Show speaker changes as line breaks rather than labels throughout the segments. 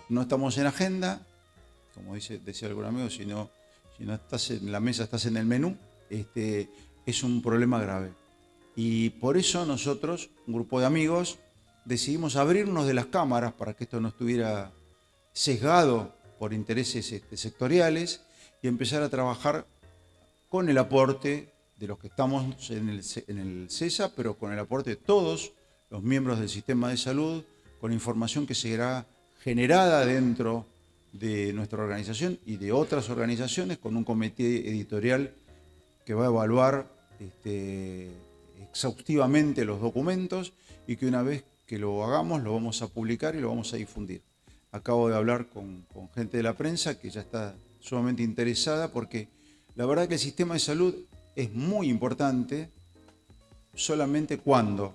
No estamos en agenda, como decía algún amigo, si no estás en la mesa, estás en el menú, es un problema grave. Y por eso nosotros, un grupo de amigos, decidimos abrirnos de las cámaras para que esto no estuviera sesgado por intereses sectoriales y empezar a trabajar con el aporte de los que estamos en el CESA, pero con el aporte de todos los miembros del sistema de salud, con información que será generada dentro de nuestra organización y de otras organizaciones, con un comité editorial que va a evaluar exhaustivamente los documentos y que una vez que lo hagamos lo vamos a publicar y lo vamos a difundir. Acabo de hablar con gente de la prensa que ya está sumamente interesada porque la verdad que el sistema de salud es muy importante solamente cuando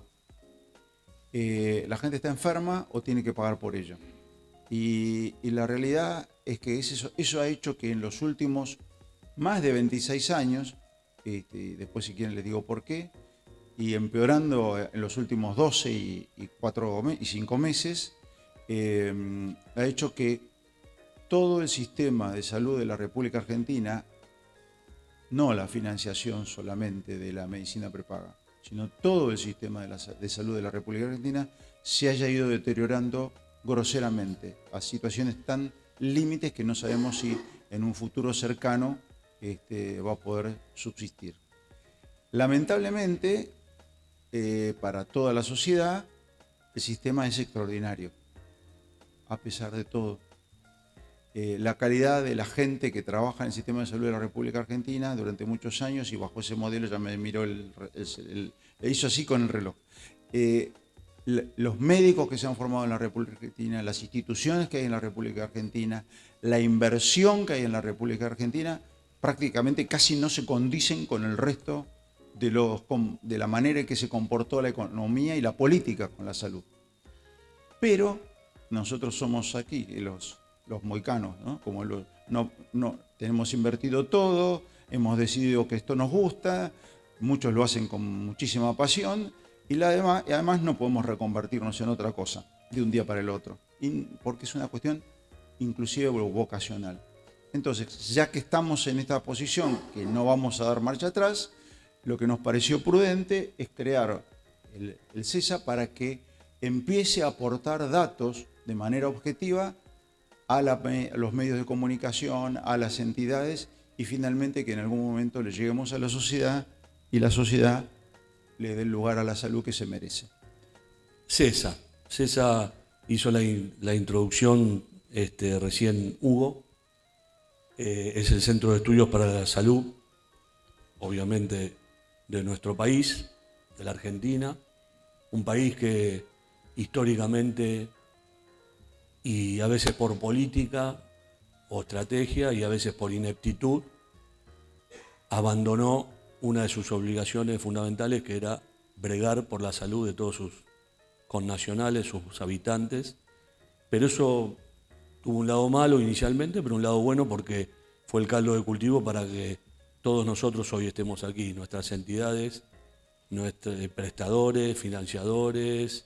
la gente está enferma o tiene que pagar por ello. Y la realidad es que eso ha hecho que en los últimos más de 26 años, después si quieren les digo por qué, y empeorando en los últimos 12 y 5 meses, ha hecho que todo el sistema de salud de la República Argentina, no la financiación solamente de la medicina prepaga, sino todo el sistema de salud de la República Argentina se haya ido deteriorando groseramente a situaciones tan límites que no sabemos si en un futuro cercano va a poder subsistir. Lamentablemente, para toda la sociedad, el sistema es extraordinario, a pesar de todo. La calidad de la gente que trabaja en el sistema de salud de la República Argentina durante muchos años, y bajo ese modelo ya me miró, le hizo así con el reloj. Los médicos que se han formado en la República Argentina, las instituciones que hay en la República Argentina, la inversión que hay en la República Argentina, prácticamente casi no se condicen con el resto de la manera en que se comportó la economía y la política con la salud. Pero nosotros somos aquí los moicanos, ¿no? Como no tenemos invertido todo, hemos decidido que esto nos gusta, muchos lo hacen con muchísima pasión, y además no podemos reconvertirnos en otra cosa de un día para el otro, porque es una cuestión inclusive vocacional. Entonces, ya que estamos en esta posición, que no vamos a dar marcha atrás, lo que nos pareció prudente es crear el CESA para que empiece a aportar datos de manera objetiva a los medios de comunicación, a las entidades, y finalmente que en algún momento le lleguemos a la sociedad y la sociedad le dé el lugar a la salud que se merece.
CESA hizo la introducción recién Hugo. Es el Centro de Estudios para la Salud, obviamente de nuestro país, de la Argentina, un país que históricamente, y a veces por política o estrategia y a veces por ineptitud, abandonó una de sus obligaciones fundamentales, que era bregar por la salud de todos sus connacionales, sus habitantes. Pero eso tuvo un lado malo inicialmente, pero un lado bueno porque fue el caldo de cultivo para que todos nosotros hoy estemos aquí, nuestras entidades, nuestros prestadores, financiadores,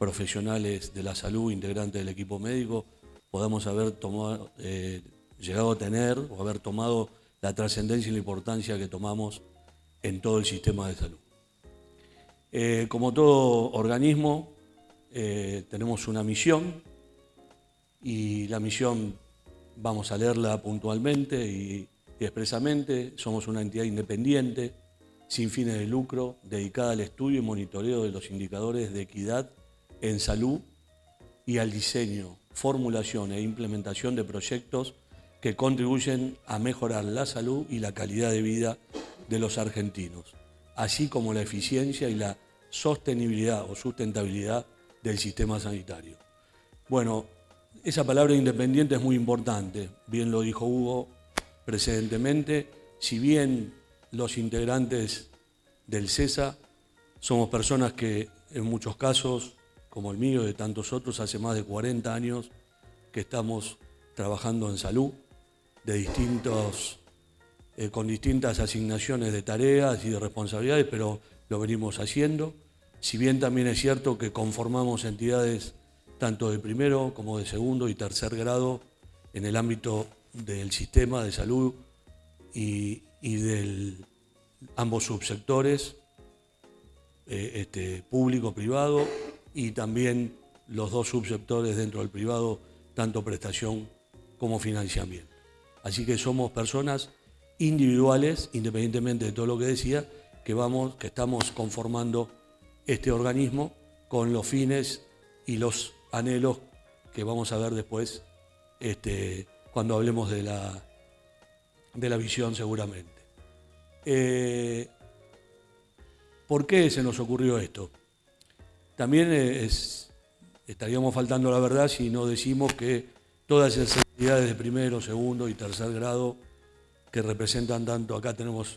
profesionales de la salud, integrantes del equipo médico, podamos haber llegado a tener o haber tomado la trascendencia y la importancia que tomamos en todo el sistema de salud. Como todo organismo, tenemos una misión, y la misión vamos a leerla puntualmente y expresamente. Somos una entidad independiente, sin fines de lucro, dedicada al estudio y monitoreo de los indicadores de equidad en salud y al diseño, formulación e implementación de proyectos que contribuyen a mejorar la salud y la calidad de vida de los argentinos, así como la eficiencia y la sostenibilidad o sustentabilidad del sistema sanitario. Bueno, esa palabra independiente es muy importante, bien lo dijo Hugo precedentemente. Si bien los integrantes del CESA somos personas que en muchos casos, como el mío y de tantos otros, hace más de 40 años que estamos trabajando en salud, con distintas asignaciones de tareas y de responsabilidades, pero lo venimos haciendo. Si bien también es cierto que conformamos entidades tanto de primero como de segundo y tercer grado en el ámbito del sistema de salud y de ambos subsectores, público-privado, y también los dos subsectores dentro del privado, tanto prestación como financiamiento. Así que somos personas individuales, independientemente de todo lo que decía, que estamos conformando este organismo con los fines y los anhelos que vamos a ver después cuando hablemos de la visión seguramente. ¿Por qué se nos ocurrió esto? También estaríamos faltando a la verdad si no decimos que todas esas entidades de primero, segundo y tercer grado que representan tanto, acá tenemos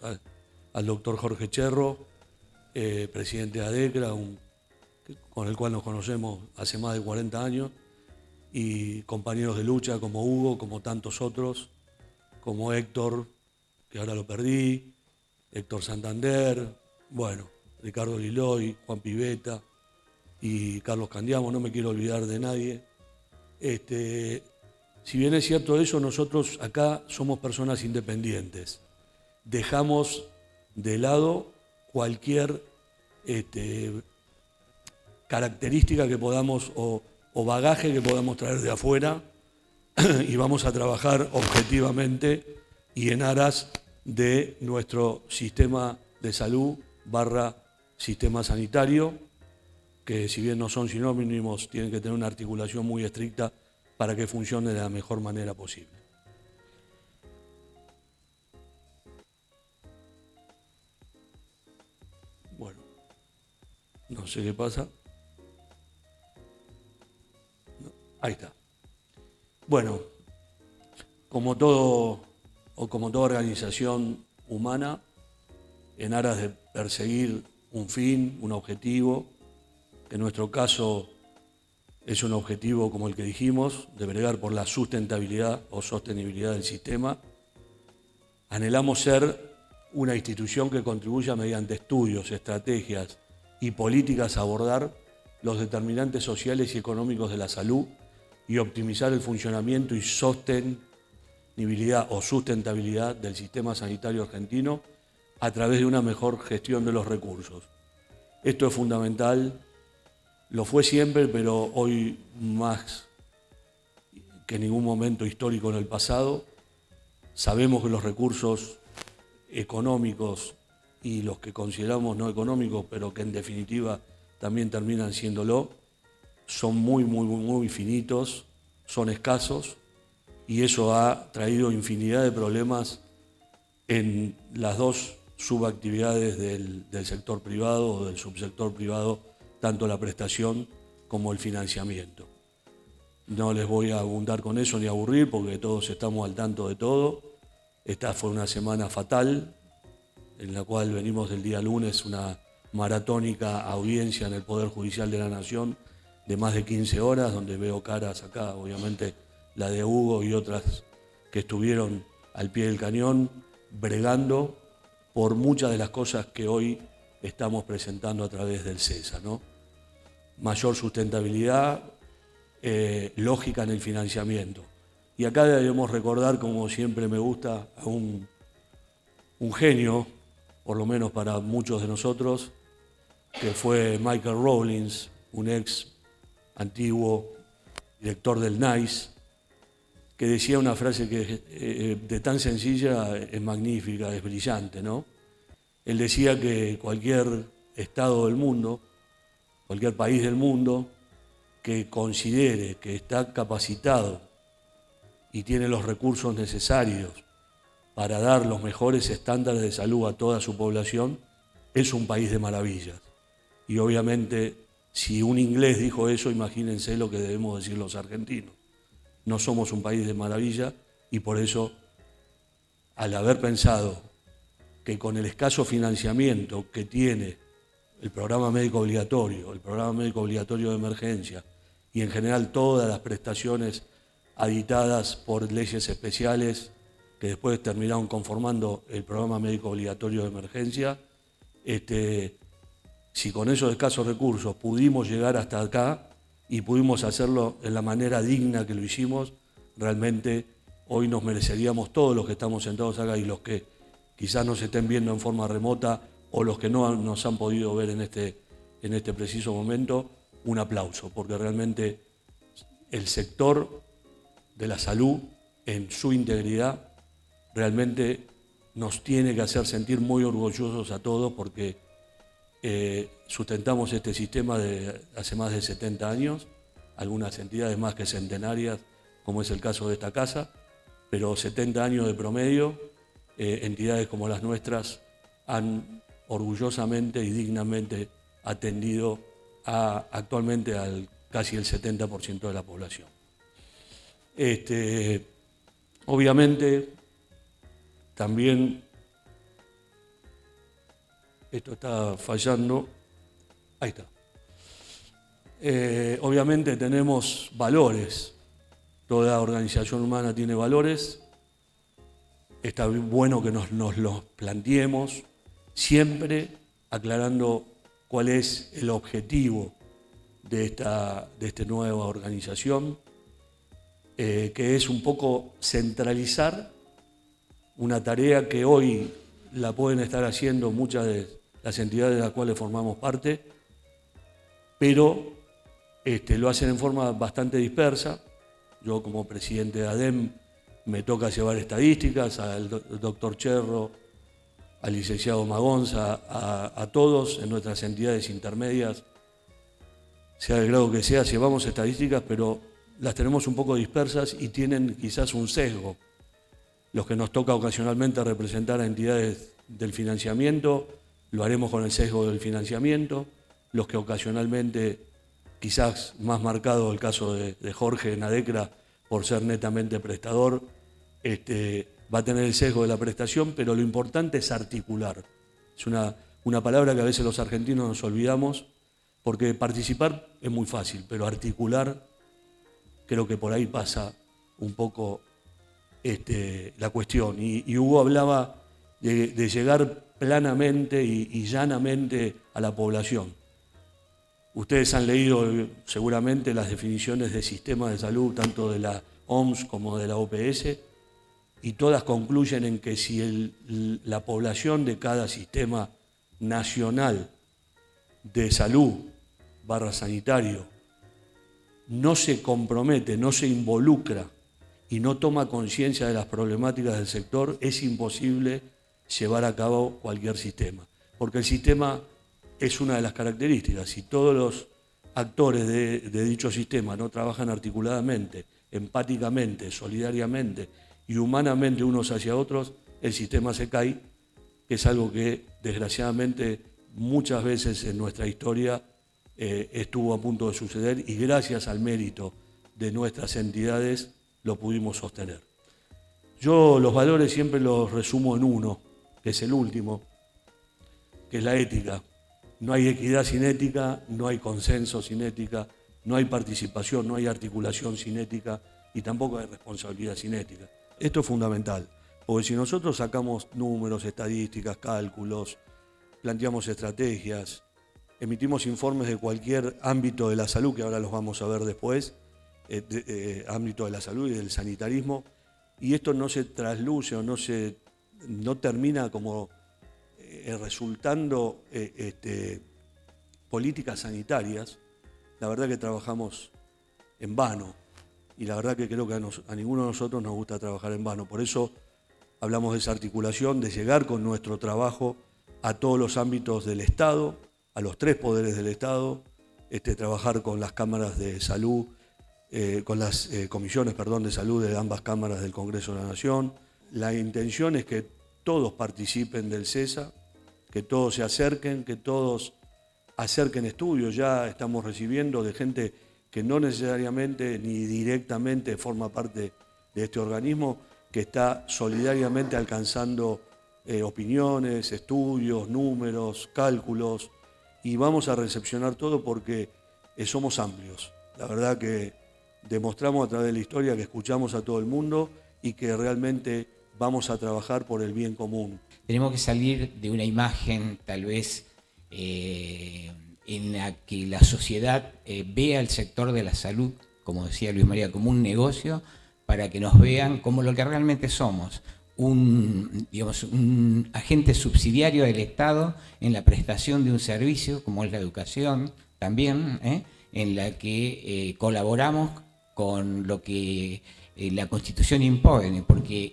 al doctor Jorge Cherro, presidente de ADECRA, con el cual nos conocemos hace más de 40 años, y compañeros de lucha como Hugo, como tantos otros, como Héctor, que ahora lo perdí, Héctor Santander, bueno, Ricardo Liloy, Juan Piveta y Carlos Candiamo, no me quiero olvidar de nadie. Si bien es cierto eso, nosotros acá somos personas independientes. Dejamos de lado cualquier característica que podamos o bagaje que podamos traer de afuera y vamos a trabajar objetivamente y en aras de nuestro sistema de salud / sistema sanitario, que si bien no son sinónimos, tienen que tener una articulación muy estricta para que funcione de la mejor manera posible. Bueno, no sé qué pasa. No, ahí está. Bueno, como toda organización humana, en aras de perseguir un fin, un objetivo, que en nuestro caso es un objetivo, como el que dijimos, de bregar por la sustentabilidad o sostenibilidad del sistema. Anhelamos ser una institución que contribuya mediante estudios, estrategias y políticas a abordar los determinantes sociales y económicos de la salud y optimizar el funcionamiento y sostenibilidad o sustentabilidad del sistema sanitario argentino a través de una mejor gestión de los recursos. Esto es fundamental. Lo fue siempre, pero hoy más que en ningún momento histórico en el pasado. Sabemos que los recursos económicos y los que consideramos no económicos, pero que en definitiva también terminan siéndolo, son muy finitos, son escasos, y eso ha traído infinidad de problemas en las dos subactividades del sector privado o del subsector privado, tanto la prestación como el financiamiento. No les voy a abundar con eso ni aburrir porque todos estamos al tanto de todo. Esta fue una semana fatal, en la cual venimos del día lunes una maratónica audiencia en el Poder Judicial de la Nación de más de 15 horas, donde veo caras acá, obviamente la de Hugo y otras que estuvieron al pie del cañón, bregando por muchas de las cosas que hoy estamos presentando a través del CESA, ¿no? Mayor sustentabilidad, lógica en el financiamiento. Y acá debemos recordar, como siempre me gusta, a un genio, por lo menos para muchos de nosotros, que fue Michael Rawlings, un ex antiguo director del NICE, que decía una frase que de tan sencilla es magnífica, es brillante, ¿no? Él decía que cualquier estado del mundo, cualquier país del mundo que considere que está capacitado y tiene los recursos necesarios para dar los mejores estándares de salud a toda su población, es un país de maravillas. Y obviamente, si un inglés dijo eso, imagínense lo que debemos decir los argentinos. No somos un país de maravilla y por eso, al haber pensado que con el escaso financiamiento que tiene el programa médico obligatorio, el programa médico obligatorio de emergencia y en general todas las prestaciones aditadas por leyes especiales que después terminaron conformando el programa médico obligatorio de emergencia, si con esos escasos recursos pudimos llegar hasta acá y pudimos hacerlo en la manera digna que lo hicimos, realmente hoy nos mereceríamos todos los que estamos sentados acá y los que quizás nos estén viendo en forma remota o los que no nos han podido ver en este preciso momento, un aplauso, porque realmente el sector de la salud en su integridad realmente nos tiene que hacer sentir muy orgullosos a todos porque sustentamos este sistema de hace más de 70 años, algunas entidades más que centenarias, como es el caso de esta casa, pero 70 años de promedio, entidades como las nuestras han orgullosamente y dignamente atendido actualmente al casi el 70% de la población. Obviamente, también, esto está fallando, ahí está. Obviamente tenemos valores, toda organización humana tiene valores, está bueno que nos los planteemos, siempre aclarando cuál es el objetivo de esta nueva organización, que es un poco centralizar una tarea que hoy la pueden estar haciendo muchas de las entidades de las cuales formamos parte, pero lo hacen en forma bastante dispersa. Yo como presidente de ADEM me toca llevar estadísticas, al doctor Cherro, al licenciado Magonza, a todos en nuestras entidades intermedias, sea el grado que sea, llevamos estadísticas, pero las tenemos un poco dispersas y tienen quizás un sesgo. Los que nos toca ocasionalmente representar a entidades del financiamiento, lo haremos con el sesgo del financiamiento. Los que ocasionalmente, quizás más marcado el caso de Jorge en ADECRA, por ser netamente prestador, va a tener el sesgo de la prestación, pero lo importante es articular. Es una palabra que a veces los argentinos nos olvidamos, porque participar es muy fácil, pero articular, creo que por ahí pasa un poco la cuestión. Y Hugo hablaba de llegar planamente y llanamente a la población. Ustedes han leído seguramente las definiciones de sistema de salud, tanto de la OMS como de la OPS, y todas concluyen en que si la población de cada sistema nacional de salud /sanitario no se compromete, no se involucra y no toma conciencia de las problemáticas del sector, es imposible llevar a cabo cualquier sistema. Porque el sistema es una de las características. Si todos los actores de dicho sistema no trabajan articuladamente, empáticamente, solidariamente y humanamente unos hacia otros, el sistema se cae, que es algo que desgraciadamente muchas veces en nuestra historia estuvo a punto de suceder y gracias al mérito de nuestras entidades lo pudimos sostener. Yo los valores siempre los resumo en uno, que es el último, que es la ética. No hay equidad sin ética, no hay consenso sin ética, no hay participación, no hay articulación sin ética y tampoco hay responsabilidad sin ética. Esto es fundamental, porque si nosotros sacamos números, estadísticas, cálculos, planteamos estrategias, emitimos informes de cualquier ámbito de la salud, que ahora los vamos a ver después, ámbito de la salud y del sanitarismo, y esto no se trasluce o no termina como resultando políticas sanitarias, la verdad que trabajamos en vano y la verdad que creo que a ninguno de nosotros nos gusta trabajar en vano. Por eso hablamos de esa articulación, de llegar con nuestro trabajo a todos los ámbitos del Estado, a los 3 poderes del Estado, trabajar con las cámaras de salud, con las comisiones de salud de ambas cámaras del Congreso de la Nación. La intención es que todos participen del CESA, que todos se acerquen, que todos acerquen estudios. Ya estamos recibiendo de gente que no necesariamente ni directamente forma parte de este organismo, que está solidariamente alcanzando opiniones, estudios, números, cálculos, y vamos a recepcionar todo porque somos amplios. La verdad que demostramos a través de la historia que escuchamos a todo el mundo y que realmente vamos a trabajar por el bien común.
Tenemos que salir de una imagen tal vez en la que la sociedad vea el sector de la salud, como decía Luis María, como un negocio, para que nos vean como lo que realmente somos, un agente subsidiario del Estado en la prestación de un servicio, como es la educación también, en la que colaboramos con lo que la Constitución impone, porque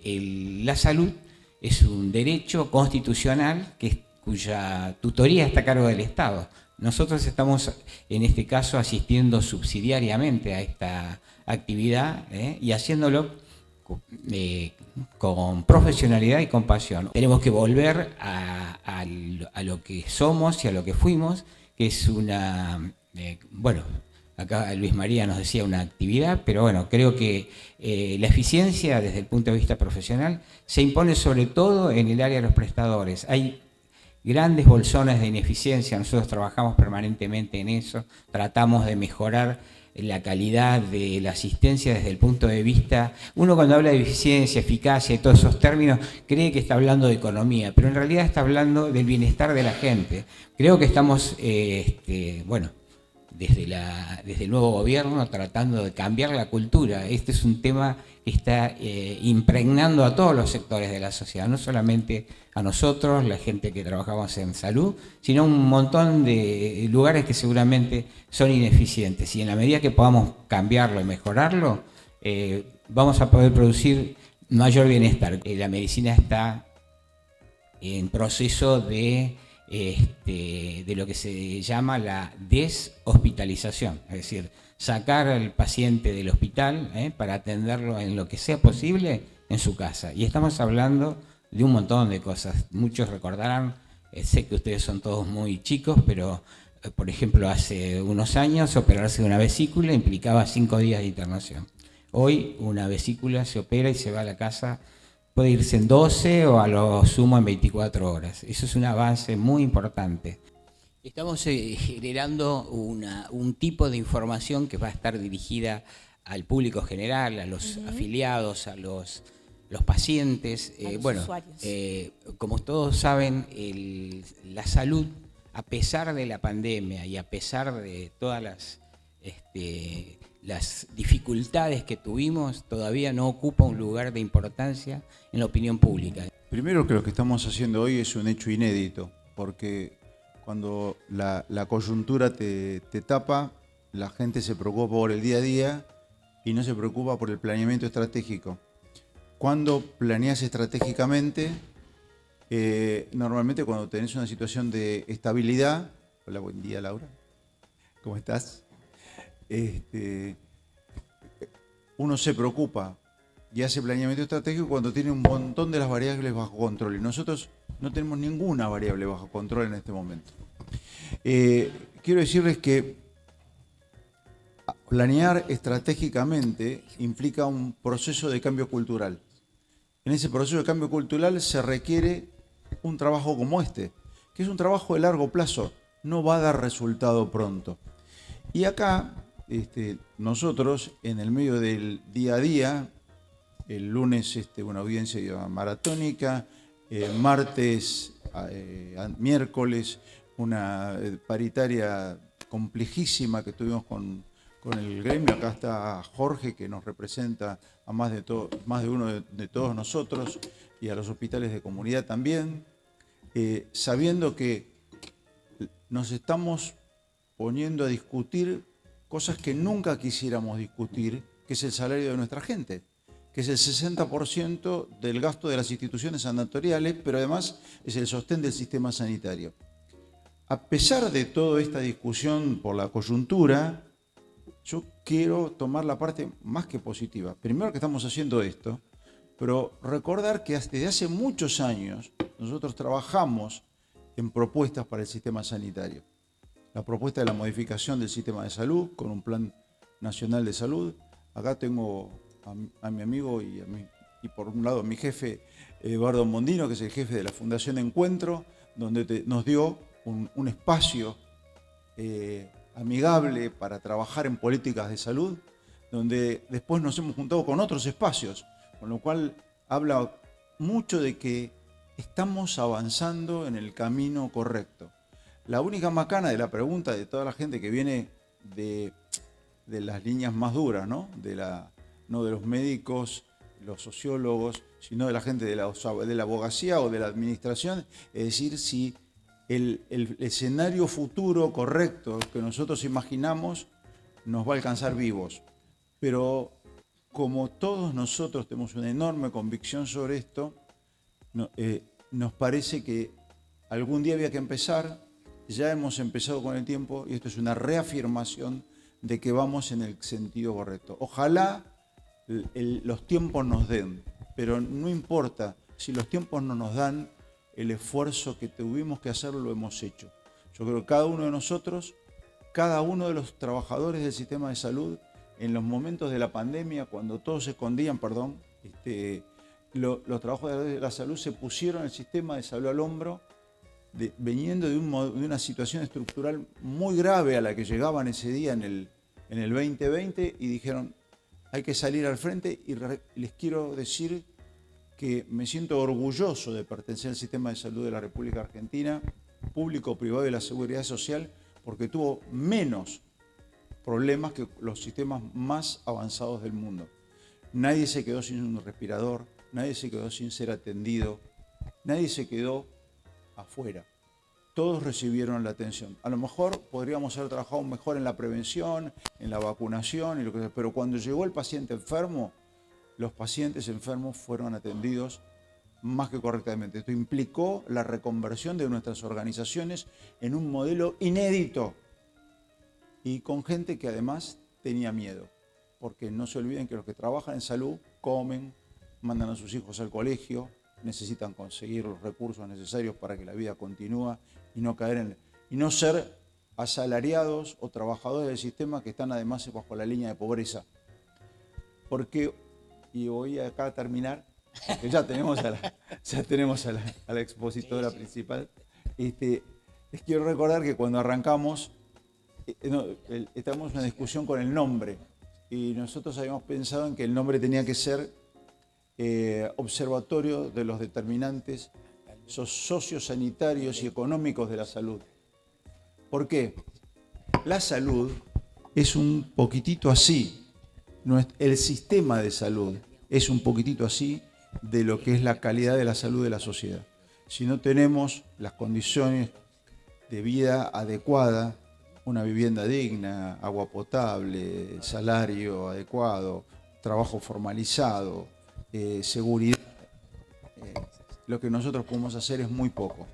la salud es un derecho constitucional cuya tutoría está a cargo del Estado. Nosotros estamos, en este caso, asistiendo subsidiariamente a esta actividad y haciéndolo con profesionalidad y con pasión. Tenemos que volver a lo que somos y a lo que fuimos, que es una... bueno, acá Luis María nos decía una actividad, pero bueno, creo que la eficiencia desde el punto de vista profesional se impone sobre todo en el área de los prestadores. Hay grandes bolsones de ineficiencia, nosotros trabajamos permanentemente en eso, tratamos de mejorar la calidad de la asistencia desde el punto de vista... Uno cuando habla de eficiencia, eficacia y todos esos términos cree que está hablando de economía, pero en realidad está hablando del bienestar de la gente. Creo que estamos, bueno, desde el nuevo gobierno tratando de cambiar la cultura. Este es un tema que está impregnando a todos los sectores de la sociedad, no solamente a nosotros, la gente que trabajamos en salud, sino un montón de lugares que seguramente son ineficientes. Y en la medida que podamos cambiarlo y mejorarlo, vamos a poder producir mayor bienestar. La medicina está en proceso de lo que se llama la deshospitalización, es decir, sacar al paciente del hospital para atenderlo en lo que sea posible en su casa. Y estamos hablando de un montón de cosas. Muchos recordarán, sé que ustedes son todos muy chicos, pero por ejemplo hace unos años operarse de una vesícula implicaba 5 días de internación. Hoy una vesícula se opera y se va a la casa. Puede irse en 12 o a lo sumo en 24 horas. Eso es un avance muy importante. Estamos generando un tipo de información que va a estar dirigida al público general, a los afiliados, a los pacientes.
A los
bueno,
usuarios.
como todos saben, la salud, a pesar de la pandemia y a pesar de todas las dificultades que tuvimos, todavía no ocupa un lugar de importancia en la opinión pública.
Primero que lo que estamos haciendo hoy es un hecho inédito, porque cuando la coyuntura te tapa, la gente se preocupa por el día a día y no se preocupa por el planeamiento estratégico. Cuando planeas estratégicamente, normalmente cuando tenés una situación de estabilidad... Hola, buen día, Laura. ¿Cómo estás? Uno se preocupa y hace planeamiento estratégico cuando tiene un montón de las variables bajo control. Y nosotros no tenemos ninguna variable bajo control en este momento. Quiero decirles que planear estratégicamente implica un proceso de cambio cultural. En ese proceso de cambio cultural se requiere un trabajo como este, que es un trabajo de largo plazo, no va a dar resultado pronto. Y acá, nosotros, en el medio del día a día, el lunes una audiencia maratónica, martes, miércoles, una paritaria complejísima que tuvimos con el gremio. Acá está Jorge, que nos representa a más de uno de todos nosotros y a los hospitales de comunidad también, sabiendo que nos estamos poniendo a discutir cosas que nunca quisiéramos discutir, que es el salario de nuestra gente, que es el 60% del gasto de las instituciones sanatoriales, pero además es el sostén del sistema sanitario. A pesar de toda esta discusión por la coyuntura, yo quiero tomar la parte más que positiva. Primero que estamos haciendo esto, pero recordar que desde hace muchos años nosotros trabajamos en propuestas para el sistema sanitario. La propuesta de la modificación del sistema de salud con un plan nacional de salud. Acá tengo a mi amigo y por un lado a mi jefe Eduardo Mondino, que es el jefe de la Fundación Encuentro, donde nos dio un espacio amigable para trabajar en políticas de salud, donde después nos hemos juntado con otros espacios, con lo cual habla mucho de que estamos avanzando en el camino correcto. La única macana de la pregunta de toda la gente que viene de las líneas más duras, ¿no? No de los médicos, los sociólogos, sino de la gente de la abogacía o de la administración, es decir, si el escenario futuro correcto que nosotros imaginamos nos va a alcanzar vivos. Pero como todos nosotros tenemos una enorme convicción sobre esto, nos parece que algún día había que empezar, ya hemos empezado con el tiempo y esto es una reafirmación de que vamos en el sentido correcto. Ojalá los tiempos nos den, pero no importa, si los tiempos no nos dan, el esfuerzo que tuvimos que hacer lo hemos hecho. Yo creo que cada uno de nosotros, cada uno de los trabajadores del sistema de salud, en los momentos de la pandemia, cuando todos se escondían, los trabajadores de la salud se pusieron el sistema de salud al hombro, viniendo de una situación estructural muy grave a la que llegaban ese día en el 2020 y dijeron, hay que salir al frente y les quiero decir que me siento orgulloso de pertenecer al sistema de salud de la República Argentina, público, privado y de la seguridad social, porque tuvo menos problemas que los sistemas más avanzados del mundo. Nadie se quedó sin un respirador, nadie se quedó sin ser atendido, nadie se quedó afuera. Todos recibieron la atención. A lo mejor podríamos haber trabajado mejor en la prevención, en la vacunación, y lo que sea, pero cuando llegó el paciente enfermo, los pacientes enfermos fueron atendidos más que correctamente. Esto implicó la reconversión de nuestras organizaciones en un modelo inédito y con gente que además tenía miedo, porque no se olviden que los que trabajan en salud comen, mandan a sus hijos al colegio, necesitan conseguir los recursos necesarios para que la vida continúe y no caer y no ser asalariados o trabajadores del sistema que están además bajo la línea de pobreza. Porque, y voy acá a terminar, porque ya tenemos a la expositora principal, les quiero recordar que cuando arrancamos, estamos en una discusión con el nombre y nosotros habíamos pensado en que el nombre tenía que ser Observatorio de los Determinantes Sociosanitarios y Económicos de la Salud. ¿Por qué? La salud es un poquitito así, el sistema de salud es un poquitito así de lo que es la calidad de la salud de la sociedad. Si no tenemos las condiciones de vida adecuada, una vivienda digna, agua potable, salario adecuado, trabajo formalizado, seguridad, lo que nosotros podemos hacer es muy poco.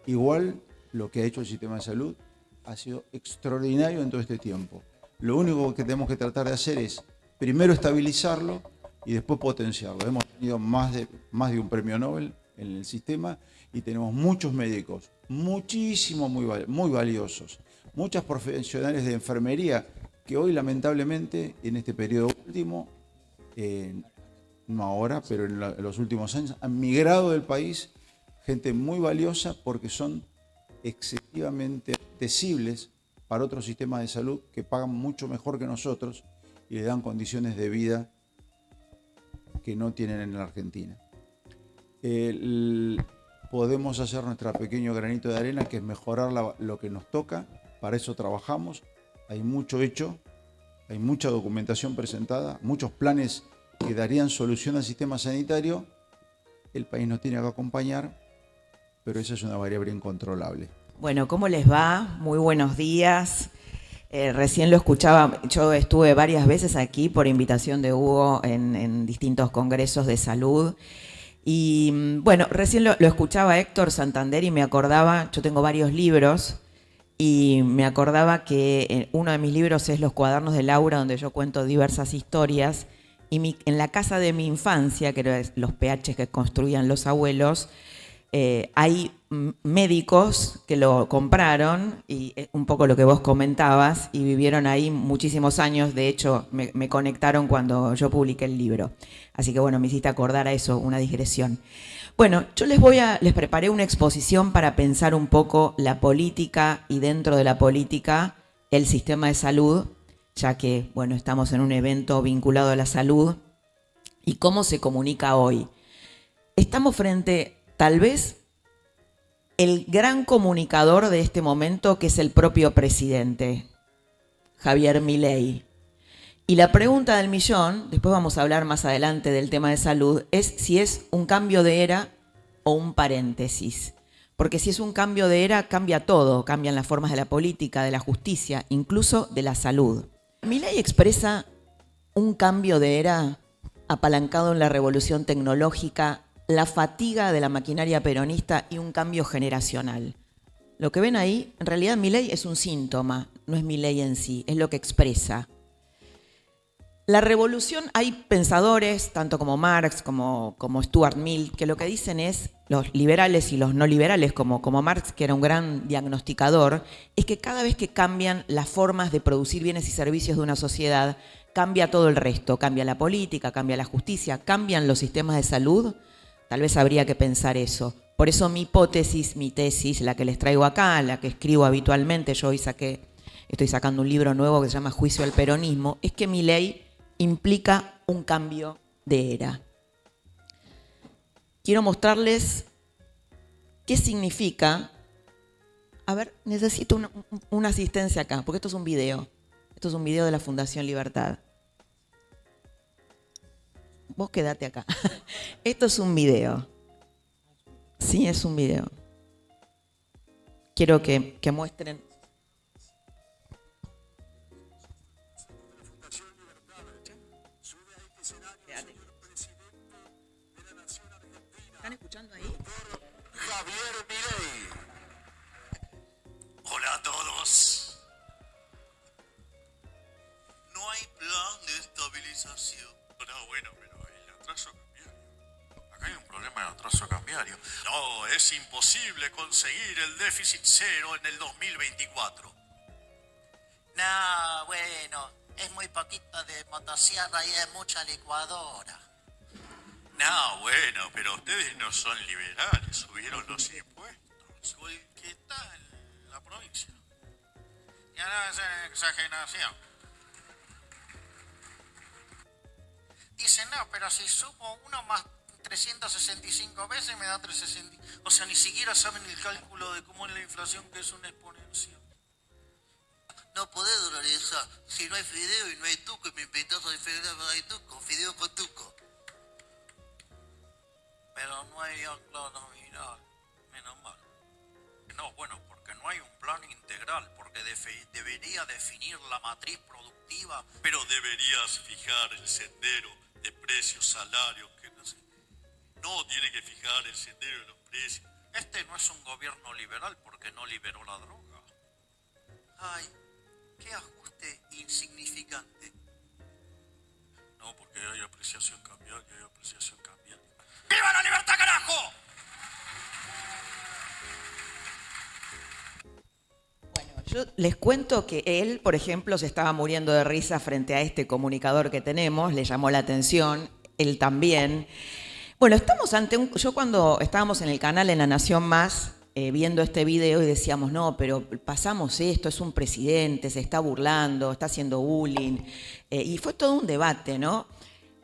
Igual lo que ha hecho el sistema de salud ha sido extraordinario en todo este tiempo. Lo único que tenemos que tratar de hacer es primero estabilizarlo y después potenciarlo. Hemos tenido más de un premio Nobel en el sistema y tenemos muchos médicos, muchísimos muy valiosos, muchas profesionales de enfermería que hoy lamentablemente en este periodo último, no ahora, pero en los últimos años, han migrado del país, gente muy valiosa porque son excesivamente apetecibles para otros sistemas de salud que pagan mucho mejor que nosotros y le dan condiciones de vida que no tienen en la Argentina. Podemos hacer nuestro pequeño granito de arena, que es mejorar lo que nos toca. Para eso trabajamos. Hay mucho hecho, hay mucha documentación presentada, muchos planes que darían solución al sistema sanitario. El país nos tiene que acompañar, pero esa es una variable incontrolable.
Bueno, ¿cómo les va? Muy buenos días. Recién lo escuchaba, yo estuve varias veces aquí por invitación de Hugo en distintos congresos de salud. Y bueno, recién lo escuchaba Héctor Santander y me acordaba, yo tengo varios libros, y me acordaba que uno de mis libros es Los Cuadernos de Laura, donde yo cuento diversas historias. Y en la casa de mi infancia, que eran los PH que construían los abuelos, hay médicos que lo compraron, y un poco lo que vos comentabas, y vivieron ahí muchísimos años. De hecho, me conectaron cuando yo publiqué el libro. Así que bueno, me hiciste acordar a eso, una digresión. Bueno, yo les preparé una exposición para pensar un poco la política y dentro de la política el sistema de salud, ya que bueno, estamos en un evento vinculado a la salud y cómo se comunica hoy. Estamos frente, tal vez, el gran comunicador de este momento, que es el propio presidente, Javier Milei. Y la pregunta del millón, después vamos a hablar más adelante del tema de salud, es si es un cambio de era o un paréntesis. Porque si es un cambio de era, cambia todo, cambian las formas de la política, de la justicia, incluso de la salud. Milei expresa un cambio de era apalancado en la revolución tecnológica, la fatiga de la maquinaria peronista y un cambio generacional. Lo que ven ahí, en realidad Milei es un síntoma, no es Milei en sí, es lo que expresa. La revolución, hay pensadores, tanto como Marx, como Stuart Mill, que lo que dicen es, los liberales y los no liberales, como Marx, que era un gran diagnosticador, es que cada vez que cambian las formas de producir bienes y servicios de una sociedad, cambia todo el resto, cambia la política, cambia la justicia, cambian los sistemas de salud. Tal vez habría que pensar eso. Por eso mi hipótesis, mi tesis, la que les traigo acá, la que escribo habitualmente, yo hoy estoy sacando un libro nuevo que se llama Juicio al Peronismo, es que Milei implica un cambio de era. Quiero mostrarles qué significa. A ver, necesito una asistencia acá, porque esto es un video. Esto es un video de la Fundación Libertad. Vos quedate acá. Esto es un video. Sí, es un video. Quiero que muestren. ¿Están escuchando ahí?
Javier Milei. Hola a todos. No hay plan de estabilización. No, bueno, pero el atraso cambiario. Acá hay un problema de atraso cambiario. No, es imposible conseguir el déficit cero en el 2024.
No, bueno, es muy poquito de motosierra y es mucha licuadora.
No, bueno, pero ustedes no son liberales, subieron los impuestos. ¿Qué está en la provincia? Ya no es exageración.
Dicen, no, pero si sumo 1 más 365 veces me da 360.
O sea, ni siquiera saben el cálculo de cómo es la inflación, que es una exponencial.
No podés dolarizar. Si no hay fideo y no hay tuco y me inventás a fideo con tuco.
Pero no hay ancla nominal, menos mal. No, bueno, porque no hay un plan integral, porque debería definir la matriz productiva, pero deberías fijar el sendero de precios, salarios, que no sé. No tiene que fijar el sendero de los precios.
Este no es un gobierno liberal porque no liberó la droga.
Ay, qué ajuste insignificante. No, porque hay apreciación cambiaria, hay apreciación cambiaria. ¡Viva la libertad, carajo!
Bueno, yo les cuento que él, por ejemplo, se estaba muriendo de risa frente a este comunicador que tenemos, le llamó la atención, él también. Bueno, estamos ante yo cuando estábamos en el canal en La Nación Más, viendo este video y decíamos, no, pero pasamos esto, es un presidente, se está burlando, está haciendo bullying, y fue todo un debate, ¿no?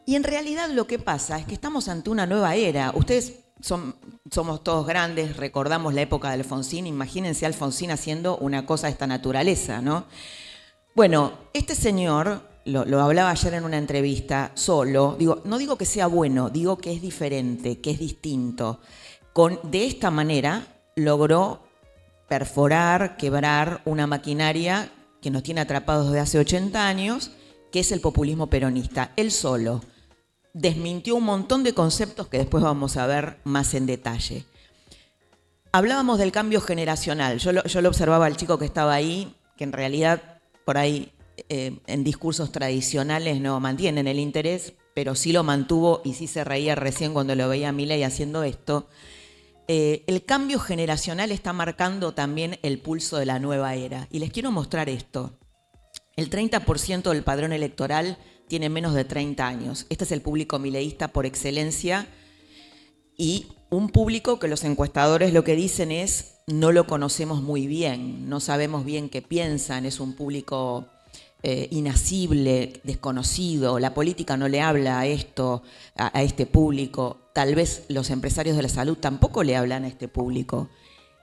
Y en realidad lo que pasa es que estamos ante una nueva era. Ustedes somos todos grandes, recordamos la época de Alfonsín, imagínense a Alfonsín haciendo una cosa de esta naturaleza, ¿no? Bueno, este señor, lo hablaba ayer en una entrevista solo, no digo que sea bueno, digo que es diferente, que es distinto. De esta manera logró perforar, quebrar una maquinaria que nos tiene atrapados desde hace 80 años, que es el populismo peronista. Él solo desmintió un montón de conceptos que después vamos a ver más en detalle. Hablábamos del cambio generacional. Yo lo observaba al chico que estaba ahí, que en realidad por ahí en discursos tradicionales no mantienen el interés, pero sí lo mantuvo y sí se reía recién cuando lo veía a Milei haciendo esto. El cambio generacional está marcando también el pulso de la nueva era. Y les quiero mostrar esto. El 30% del padrón electoral tiene menos de 30 años. Este es el público mileísta por excelencia y un público que los encuestadores lo que dicen es no lo conocemos muy bien, no sabemos bien qué piensan, es un público inasible, desconocido, la política no le habla a este público, tal vez los empresarios de la salud tampoco le hablan a este público.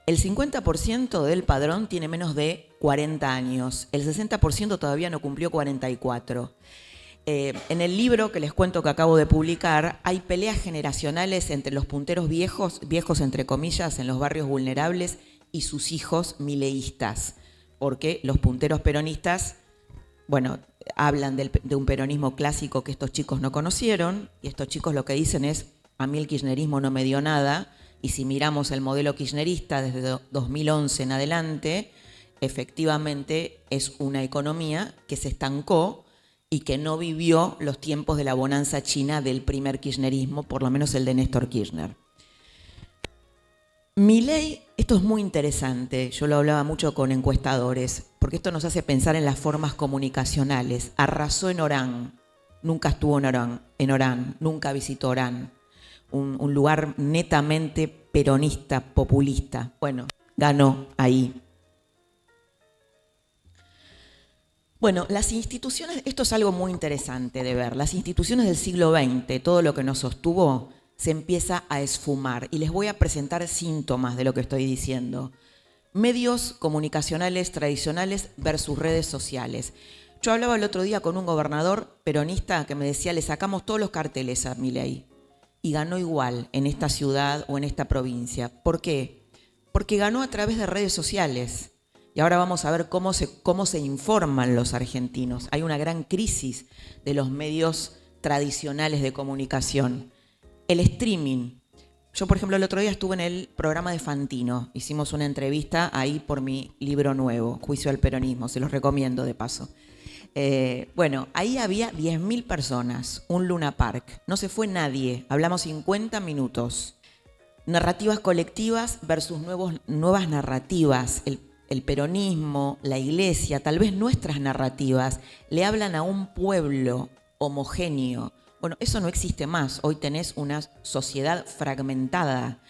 El 50% del padrón tiene menos de 40 años. El 60% todavía no cumplió 44. En el libro que les cuento que acabo de publicar, hay peleas generacionales entre los punteros viejos entre comillas, en los barrios vulnerables y sus hijos mileístas, porque los punteros peronistas, bueno, hablan de un peronismo clásico que estos chicos no conocieron, y estos chicos lo que dicen es, a mí el kirchnerismo no me dio nada, y si miramos el modelo kirchnerista desde 2011 en adelante, efectivamente es una economía que se estancó y que no vivió los tiempos de la bonanza china del primer kirchnerismo, por lo menos el de Néstor Kirchner. Milei, esto es muy interesante, yo lo hablaba mucho con encuestadores, porque esto nos hace pensar en las formas comunicacionales. Arrasó en Orán, nunca estuvo en Orán, nunca visitó Orán, un lugar netamente peronista, populista. Bueno, ganó ahí. Bueno, las instituciones, esto es algo muy interesante de ver, las instituciones del siglo XX, todo lo que nos sostuvo, se empieza a esfumar. Y les voy a presentar síntomas de lo que estoy diciendo. Medios comunicacionales tradicionales versus redes sociales. Yo hablaba el otro día con un gobernador peronista que me decía, le sacamos todos los carteles a Milei. Y ganó igual en esta ciudad o en esta provincia. ¿Por qué? Porque ganó a través de redes sociales. Y ahora vamos a ver cómo se informan los argentinos. Hay una gran crisis de los medios tradicionales de comunicación. El streaming. Yo, por ejemplo, el otro día estuve en el programa de Fantino. Hicimos una entrevista ahí por mi libro nuevo, Juicio al Peronismo. Se los recomiendo de paso. Bueno, ahí había 10.000 personas, un Luna Park. No se fue nadie. Hablamos 50 minutos. Narrativas colectivas versus nuevas narrativas. El peronismo, la iglesia, tal vez nuestras narrativas, le hablan a un pueblo homogéneo. Bueno, eso no existe más. Hoy tenés una sociedad fragmentada.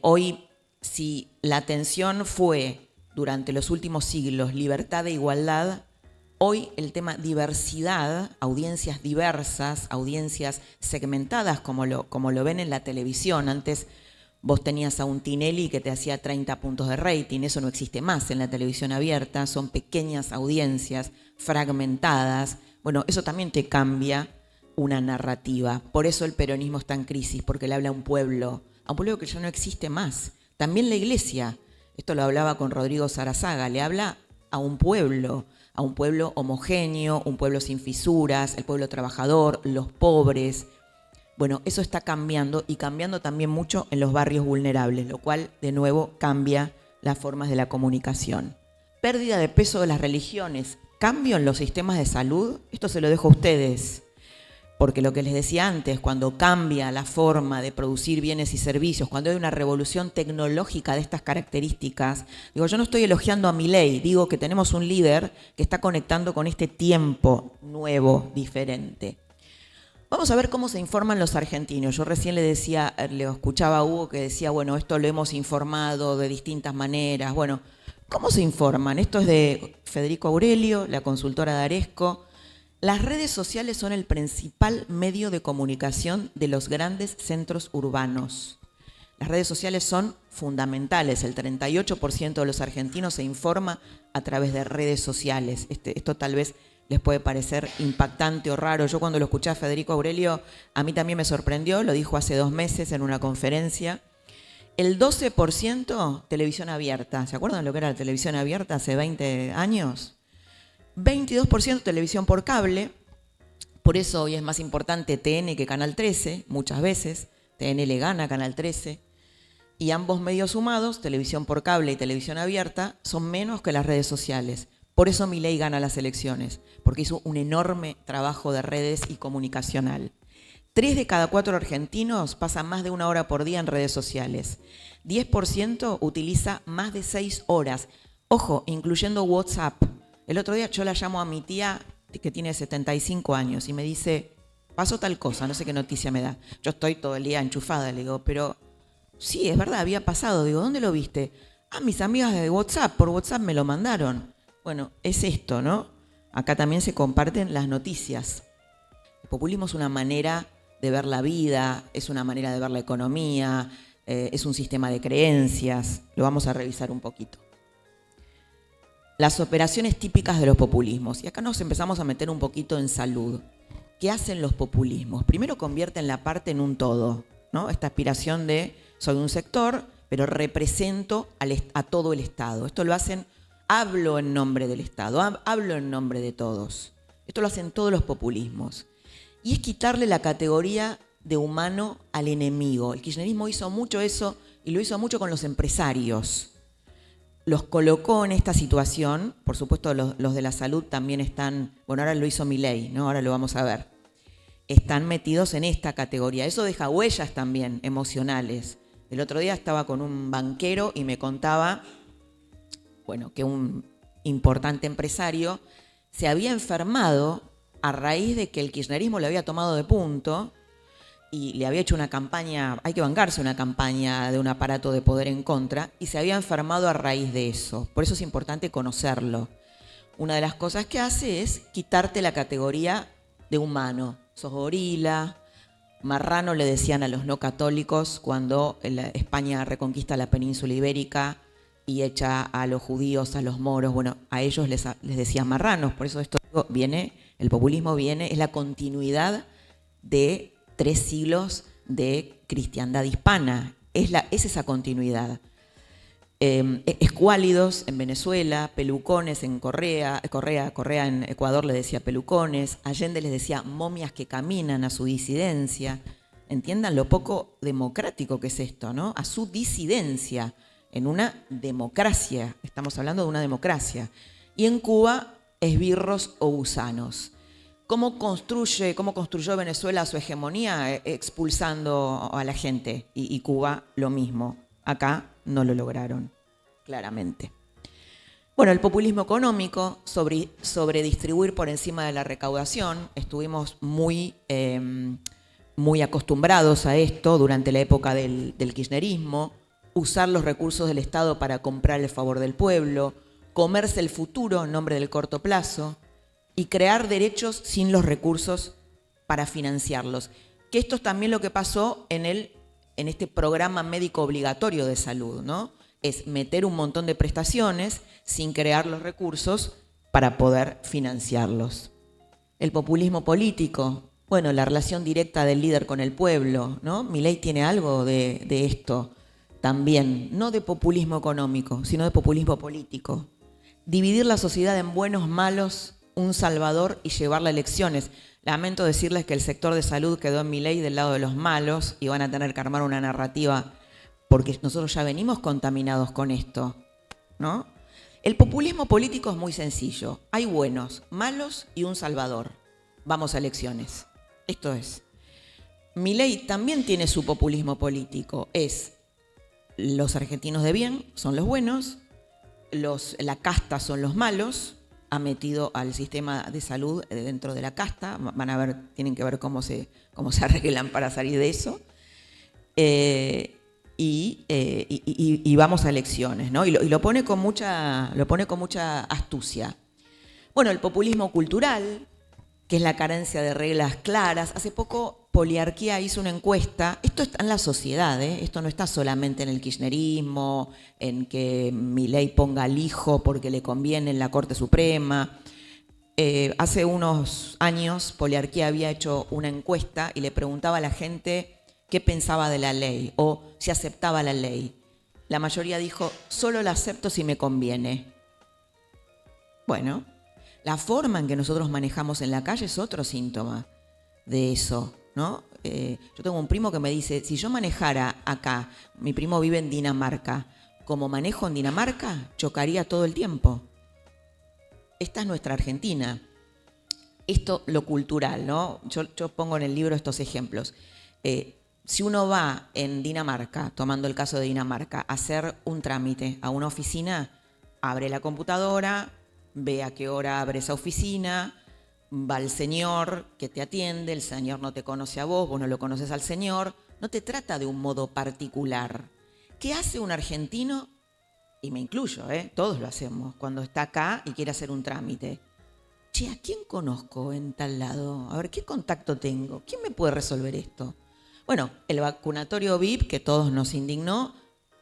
Hoy, si la atención fue, durante los últimos siglos, libertad e igualdad, hoy el tema diversidad, audiencias diversas, audiencias segmentadas, como lo ven en la televisión. Antes vos tenías a un Tinelli que te hacía 30 puntos de rating, eso no existe más en la televisión abierta, son pequeñas audiencias fragmentadas. Bueno, eso también te cambia una narrativa. Por eso el peronismo está en crisis, porque le habla a un pueblo que ya no existe más. También la iglesia, esto lo hablaba con Rodrigo Sarazaga, le habla a un pueblo homogéneo, un pueblo sin fisuras, el pueblo trabajador, los pobres. Bueno, eso está cambiando y cambiando también mucho en los barrios vulnerables, lo cual de nuevo cambia las formas de la comunicación. Pérdida de peso de las religiones, cambio en los sistemas de salud, esto se lo dejo a ustedes. Porque lo que les decía antes, cuando cambia la forma de producir bienes y servicios, cuando hay una revolución tecnológica de estas características, digo, yo no estoy elogiando a Milei, digo que tenemos un líder que está conectando con este tiempo nuevo, diferente. Vamos a ver cómo se informan los argentinos. Yo recién le escuchaba a Hugo que decía, bueno, esto lo hemos informado de distintas maneras. Bueno, ¿cómo se informan? Esto es de Federico Aurelio, la consultora de Aresco. Las redes sociales son el principal medio de comunicación de los grandes centros urbanos. Las redes sociales son fundamentales. El 38% de los argentinos se informa a través de redes sociales. Esto tal vez les puede parecer impactante o raro. Yo cuando lo escuché a Federico Aurelio, a mí también me sorprendió, lo dijo hace 2 meses en una conferencia. El 12% televisión abierta. ¿Se acuerdan lo que era la televisión abierta hace 20 años? 22% televisión por cable, por eso hoy es más importante TN que Canal 13, muchas veces, TN le gana a Canal 13, y ambos medios sumados, televisión por cable y televisión abierta, son menos que las redes sociales. Por eso Milei gana las elecciones, porque hizo un enorme trabajo de redes y comunicacional. 3 de cada 4 argentinos pasan más de 1 hora por día en redes sociales. 10% utiliza más de 6 horas, ojo, incluyendo WhatsApp. El otro día yo la llamo a mi tía que tiene 75 años y me dice, pasó tal cosa, no sé qué noticia me da. Yo estoy todo el día enchufada, le digo, pero sí, es verdad, había pasado. Digo, ¿dónde lo viste? Ah, mis amigas de WhatsApp, por WhatsApp me lo mandaron. Bueno, es esto, ¿no? Acá también se comparten las noticias. El populismo es una manera de ver la vida, es una manera de ver la economía, es un sistema de creencias, lo vamos a revisar un poquito. Las operaciones típicas de los populismos, y acá nos empezamos a meter un poquito en salud. ¿Qué hacen los populismos? Primero convierten la parte en un todo, ¿no? Esta aspiración de soy un sector, pero represento a todo el Estado. Esto lo hacen, hablo en nombre del Estado, hablo en nombre de todos. Esto lo hacen todos los populismos. Y es quitarle la categoría de humano al enemigo. El kirchnerismo hizo mucho eso y lo hizo mucho con los empresarios. Los colocó en esta situación, por supuesto los de la salud también están, bueno, ahora lo hizo Milei, ¿no? Ahora lo vamos a ver. Están metidos en esta categoría. Eso deja huellas también emocionales. El otro día estaba con un banquero y me contaba, bueno, que un importante empresario se había enfermado a raíz de que el kirchnerismo le había tomado de punto y le había hecho una campaña, hay que bancarse una campaña de un aparato de poder en contra, y se había enfermado a raíz de eso. Por eso es importante conocerlo. Una de las cosas que hace es quitarte la categoría de humano. Sos gorila, marrano le decían a los no católicos cuando España reconquista la península ibérica y echa a los judíos, a los moros, bueno, a ellos les decían marranos. Por eso esto viene, el populismo viene, es la continuidad de 3 siglos de cristiandad hispana. Es esa continuidad. Escuálidos en Venezuela, pelucones en Correa en Ecuador le decía pelucones, Allende les decía momias que caminan a su disidencia. Entiendan lo poco democrático que es esto, ¿no? A su disidencia, en una democracia, estamos hablando de una democracia. Y en Cuba, esbirros o gusanos. ¿Cómo construyó Venezuela su hegemonía? Expulsando a la gente. Y Cuba lo mismo. Acá no lo lograron, claramente. Bueno, el populismo económico, sobre distribuir por encima de la recaudación. Estuvimos muy acostumbrados a esto durante la época del kirchnerismo. Usar los recursos del Estado para comprar el favor del pueblo. Comerse el futuro en nombre del corto plazo. Y crear derechos sin los recursos para financiarlos. Que esto es también lo que pasó en este programa médico obligatorio de salud, ¿no? Es meter un montón de prestaciones sin crear los recursos para poder financiarlos. El populismo político, bueno, la relación directa del líder con el pueblo, ¿no? Milei tiene algo de esto también, no de populismo económico, sino de populismo político. Dividir la sociedad en buenos, malos, un salvador y llevarla a elecciones. Lamento decirles que el sector de salud quedó en Milei del lado de los malos y van a tener que armar una narrativa porque nosotros ya venimos contaminados con esto, ¿no? El populismo político es muy sencillo. Hay buenos, malos y un salvador. Vamos a elecciones. Esto es. Milei también tiene su populismo político. Es los argentinos de bien son los buenos, la casta son los malos. Ha metido al sistema de salud dentro de la casta. Van a ver, tienen que ver cómo se arreglan para salir de eso. Y vamos a elecciones, ¿no? Y lo pone con mucha astucia. Bueno, el populismo cultural, que es la carencia de reglas claras. Hace poco Poliarquía hizo una encuesta. Esto está en la sociedad, ¿eh? Esto no está solamente en el kirchnerismo, en que Milei ponga al hijo porque le conviene en la Corte Suprema. Hace unos años Poliarquía había hecho una encuesta y le preguntaba a la gente qué pensaba de la ley o si aceptaba la ley. La mayoría dijo, solo la acepto si me conviene. Bueno, la forma en que nosotros manejamos en la calle es otro síntoma de eso, ¿no? Yo tengo un primo que me dice, si yo manejara acá, mi primo vive en Dinamarca, como manejo en Dinamarca, chocaría todo el tiempo. Esta es nuestra Argentina. Esto, lo cultural, ¿no? Yo pongo en el libro estos ejemplos. Si uno va en Dinamarca, tomando el caso de Dinamarca, a hacer un trámite a una oficina, abre la computadora, ve a qué hora abre esa oficina, va el señor que te atiende, el señor no te conoce a vos, vos no lo conoces al señor, no te trata de un modo particular. ¿Qué hace un argentino? Y me incluyo, todos lo hacemos, cuando está acá y quiere hacer un trámite. Che, ¿a quién conozco en tal lado? A ver, ¿qué contacto tengo? ¿Quién me puede resolver esto? Bueno, el vacunatorio VIP, que todos nos indignó,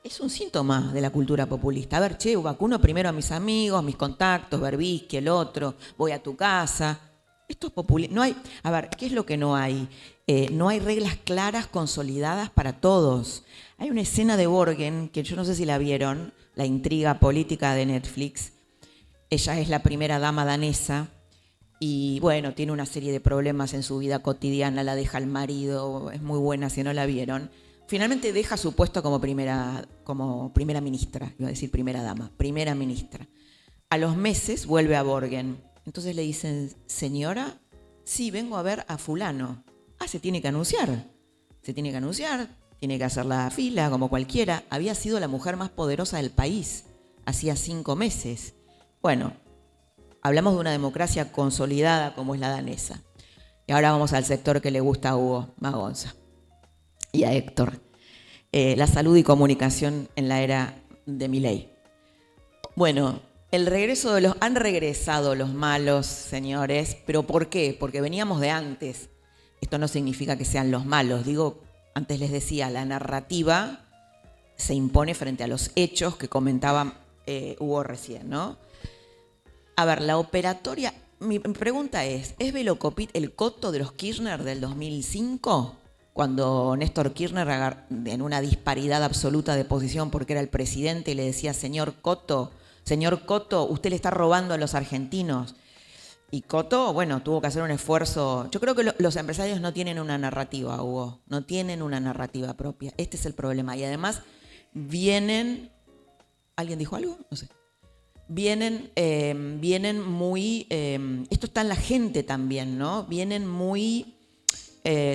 es un síntoma de la cultura populista. A ver, che, vacuno primero a mis amigos, mis contactos, Berbisky, el otro, voy a tu casa. Esto es populista. No hay, a ver, ¿qué es lo que no hay? No hay reglas claras, consolidadas para todos. Hay una escena de Borgen, que yo no sé si la vieron, la intriga política de Netflix. Ella es la primera dama danesa y, bueno, tiene una serie de problemas en su vida cotidiana, la deja el marido, es muy buena si no la vieron. Finalmente deja su puesto como primera ministra, iba a decir primera dama, primera ministra. A los meses vuelve a Borgen. Entonces le dicen, señora, sí, vengo a ver a fulano. Ah, se tiene que anunciar. Se tiene que anunciar, tiene que hacer la fila como cualquiera. Había sido la mujer más poderosa del país hacía 5 meses. Bueno, hablamos de una democracia consolidada como es la danesa. Y ahora vamos al sector que le gusta a Hugo Magonza y a Héctor. La salud y comunicación en la era de Milei. Bueno, han regresado los malos, señores, pero ¿por qué? Porque veníamos de antes. Esto no significa que sean los malos. Digo, antes les decía, la narrativa se impone frente a los hechos que comentaba Hugo recién, ¿no? A ver, la operatoria, mi pregunta ¿es Velocopit el coto de los Kirchner del 2005? Cuando Néstor Kirchner, en una disparidad absoluta de posición porque era el presidente, y le decía, señor Coto, usted le está robando a los argentinos. Y Coto, bueno, tuvo que hacer un esfuerzo. Yo creo que los empresarios no tienen una narrativa, Hugo, no tienen una narrativa propia. Este es el problema. Y además vienen, ¿alguien dijo algo? No sé. Vienen muy, esto está en la gente también, ¿no? Vienen muy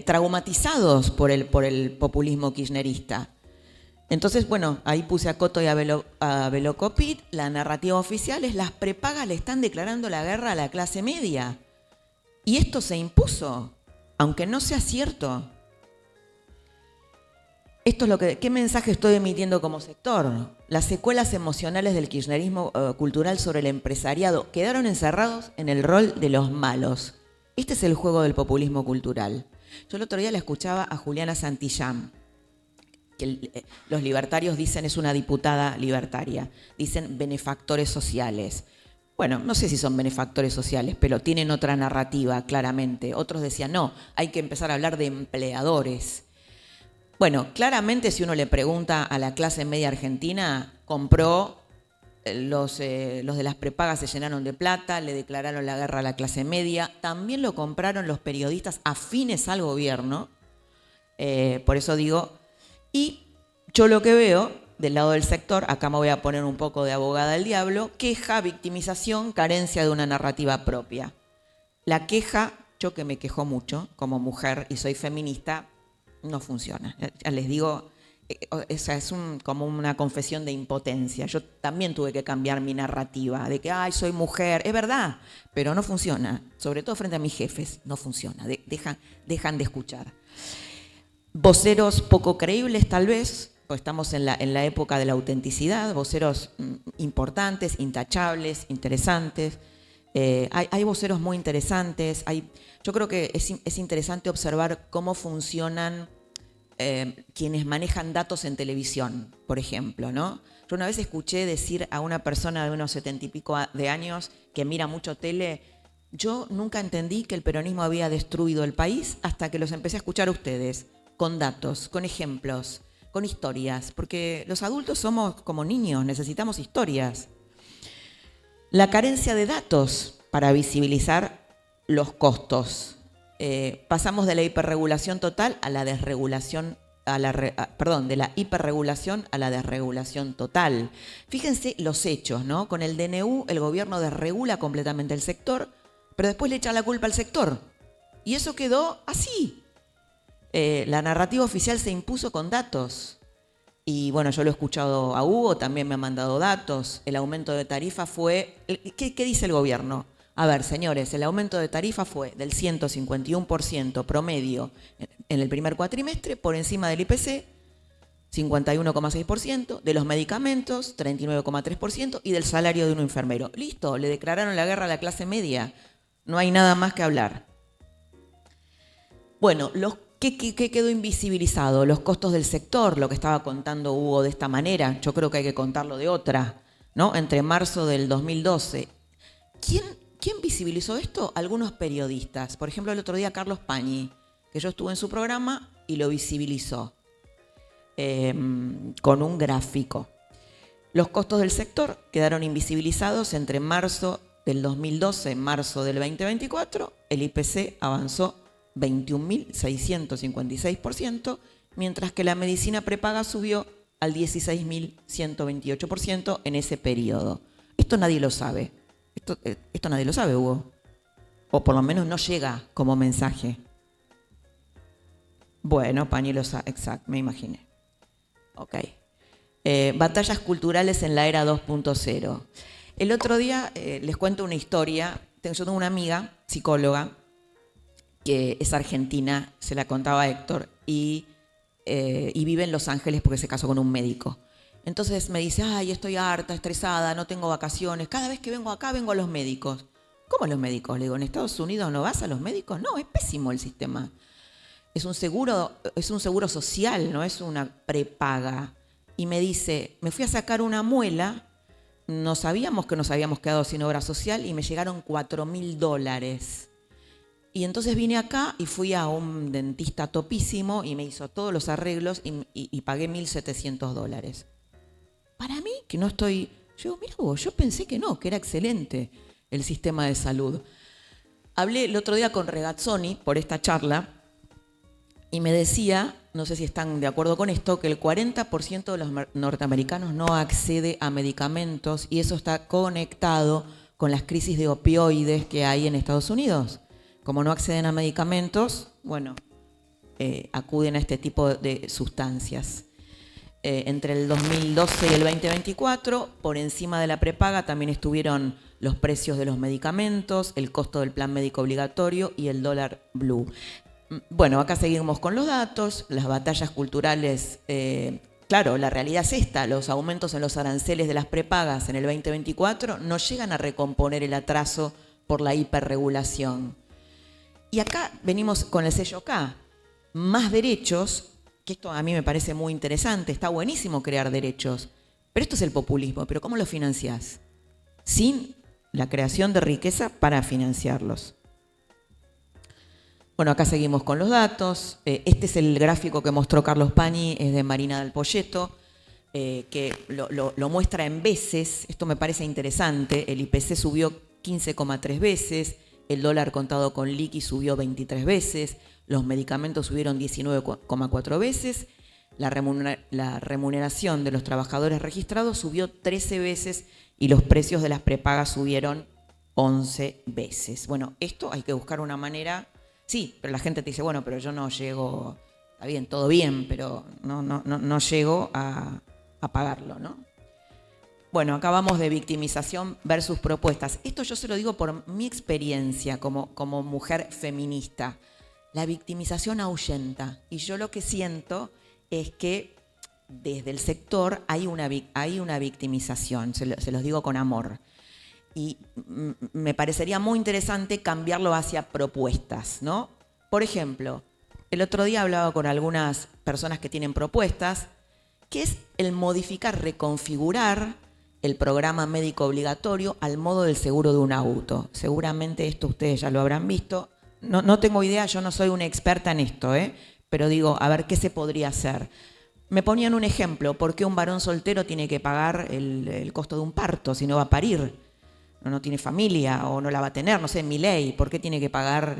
traumatizados por el populismo kirchnerista. Entonces, bueno, ahí puse a Coto y a Velocopit. La narrativa oficial es las prepagas le están declarando la guerra a la clase media. Y esto se impuso, aunque no sea cierto. Esto es ¿qué mensaje estoy emitiendo como sector? Las secuelas emocionales del kirchnerismo cultural sobre el empresariado quedaron encerrados en el rol de los malos. Este es el juego del populismo cultural. Yo el otro día le escuchaba a Juliana Santillán, que los libertarios dicen es una diputada libertaria, dicen benefactores sociales. Bueno, no sé si son benefactores sociales, pero tienen otra narrativa, claramente. Otros decían, no, hay que empezar a hablar de empleadores. Bueno, claramente si uno le pregunta a la clase media argentina, compró, los de las prepagas se llenaron de plata, le declararon la guerra a la clase media, también lo compraron los periodistas afines al gobierno, por eso digo, y yo lo que veo del lado del sector, acá me voy a poner un poco de abogada del diablo, queja, victimización, carencia de una narrativa propia. La queja, yo que me quejo mucho como mujer y soy feminista, no funciona. Ya les digo, es como una confesión de impotencia. Yo también tuve que cambiar mi narrativa de que, ay, soy mujer. Es verdad, pero no funciona. Sobre todo frente a mis jefes, no funciona. Dejan de escuchar. Voceros poco creíbles, tal vez, pues estamos en la época de la autenticidad. Voceros importantes, intachables, interesantes. Hay voceros muy interesantes. Yo creo que es interesante observar cómo funcionan quienes manejan datos en televisión, por ejemplo, ¿no? Yo una vez escuché decir a una persona de unos 70 y pico de años que mira mucho tele, yo nunca entendí que el peronismo había destruido el país hasta que los empecé a escuchar a ustedes, con datos, con ejemplos, con historias, porque los adultos somos como niños, necesitamos historias. La carencia de datos para visibilizar los costos. Pasamos de la hiperregulación total a la desregulación, de la hiperregulación a la desregulación total. Fíjense los hechos, ¿no? Con el DNU el gobierno desregula completamente el sector, pero después le echa la culpa al sector. Y eso quedó así. La narrativa oficial se impuso con datos. Y bueno, yo lo he escuchado a Hugo, también me ha mandado datos. El aumento de tarifa fue... ¿Qué dice el gobierno? A ver, señores, el aumento de tarifa fue del 151% promedio en el primer cuatrimestre, por encima del IPC, 51,6%, de los medicamentos, 39,3%, y del salario de un enfermero. Listo, le declararon la guerra a la clase media. No hay nada más que hablar. Bueno, ¿Qué quedó invisibilizado? Los costos del sector, lo que estaba contando Hugo de esta manera. Yo creo que hay que contarlo de otra, ¿no? Entre marzo del 2012. ¿Quién visibilizó esto? Algunos periodistas. Por ejemplo, el otro día Carlos Pañi, que yo estuve en su programa y lo visibilizó con un gráfico. Los costos del sector quedaron invisibilizados entre marzo del 2012 y marzo del 2024. El IPC avanzó 21.656%, mientras que la medicina prepaga subió al 16.128% en ese periodo. Esto nadie lo sabe. Esto nadie lo sabe, Hugo. O por lo menos no llega como mensaje. Bueno, Pañi lo sabe, exacto, me imaginé. Ok. Batallas culturales en la era 2.0. El otro día les cuento una historia. Yo tengo una amiga, psicóloga, que es argentina, se la contaba a Héctor, y vive en Los Ángeles porque se casó con un médico. Entonces me dice, ay, estoy harta, estresada, no tengo vacaciones. Cada vez que vengo acá, vengo a los médicos. ¿Cómo a los médicos? Le digo, ¿en Estados Unidos no vas a los médicos? No, es pésimo el sistema. Es un seguro social, no es una prepaga. Y me dice, me fui a sacar una muela, no sabíamos que nos habíamos quedado sin obra social y me llegaron $4.000. Y entonces vine acá y fui a un dentista topísimo y me hizo todos los arreglos y pagué $1.700. Para mí, que no estoy... Yo pensé que no, que era excelente el sistema de salud. Hablé el otro día con Regazzoni por esta charla y me decía, no sé si están de acuerdo con esto, que el 40% de los norteamericanos no accede a medicamentos y eso está conectado con las crisis de opioides que hay en Estados Unidos. Como no acceden a medicamentos, bueno, acuden a este tipo de sustancias. Entre el 2012 y el 2024, por encima de la prepaga también estuvieron los precios de los medicamentos, el costo del plan médico obligatorio y el dólar blue. Bueno, acá seguimos con los datos, las batallas culturales. Claro, la realidad es esta, los aumentos en los aranceles de las prepagas en el 2024 no llegan a recomponer el atraso por la hiperregulación. Y acá venimos con el sello K, más derechos, que esto a mí me parece muy interesante, está buenísimo crear derechos, pero esto es el populismo, pero ¿cómo lo financiás? Sin la creación de riqueza para financiarlos. Bueno, acá seguimos con los datos. Este es el gráfico que mostró Carlos Pañi, es de Marina del Poyeto, que lo muestra en veces. Esto me parece interesante. El IPC subió 15,3 veces, el dólar contado con liqui subió 23 veces, los medicamentos subieron 19,4 veces, la remuneración de los trabajadores registrados subió 13 veces y los precios de las prepagas subieron 11 veces. Bueno, esto hay que buscar una manera. Sí, pero la gente te dice, bueno, pero yo no llego, está bien, todo bien, pero no llego a pagarlo, ¿no? Bueno, acá vamos de victimización versus propuestas. Esto yo se lo digo por mi experiencia como mujer feminista. La victimización ahuyenta. Y yo lo que siento es que desde el sector hay una victimización, se los digo con amor. Y me parecería muy interesante cambiarlo hacia propuestas, ¿no? Por ejemplo, el otro día hablaba con algunas personas que tienen propuestas, que es el modificar, reconfigurar el programa médico obligatorio al modo del seguro de un auto. Seguramente esto ustedes ya lo habrán visto. No tengo idea, yo no soy una experta en esto, pero digo, a ver qué se podría hacer. Me ponían un ejemplo, ¿por qué un varón soltero tiene que pagar el costo de un parto si no va a parir? No tiene familia o no la va a tener, no sé, mi ley, ¿por qué tiene que pagar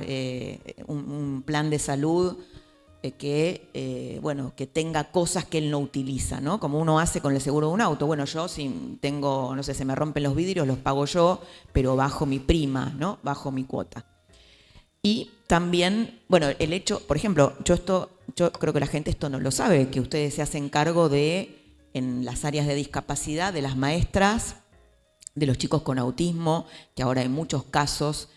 un plan de salud que tenga cosas que él no utiliza, ¿no? Como uno hace con el seguro de un auto. Bueno, yo si tengo, no sé, se me rompen los vidrios, los pago yo, pero bajo mi prima, ¿no? Bajo mi cuota. Y también, bueno, el hecho, por ejemplo, yo creo que la gente esto no lo sabe, que ustedes se hacen cargo en las áreas de discapacidad, de las maestras, de los chicos con autismo, que ahora hay muchos casos,